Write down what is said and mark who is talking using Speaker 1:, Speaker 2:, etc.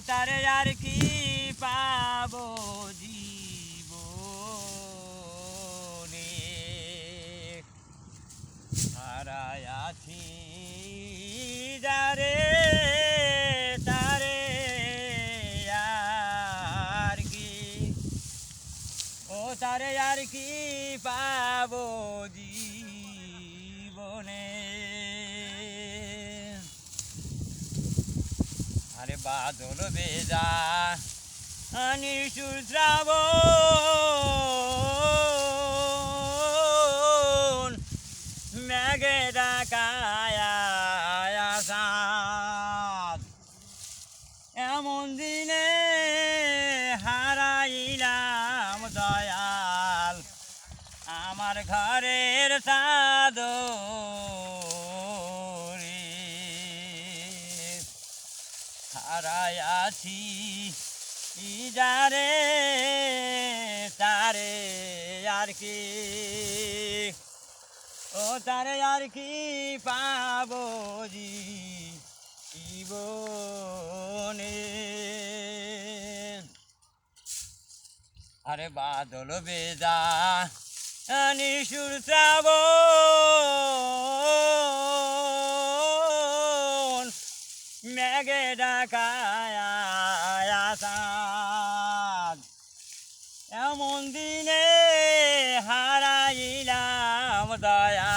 Speaker 1: তারে আর কি পাবো জীবনে হারায় আছি যারে তারে আর কি ও তারে আর কি পাবো জীবনে আরে বাদল বেজা নিশুল শ্রাবণ মেঘে ঢাকায় আসাদ এমন দিনে হারাইলাম দয়াল আমার ঘরের চাদর হারায় আছি যারে তারে আর কি ও তারে আর কি পাবো জীবনে আরে বাদল বেজা নিশুল শ্রাবণ মেঘে ঢাকায় আসাদ এমন দিনে হারাইলাম দয়া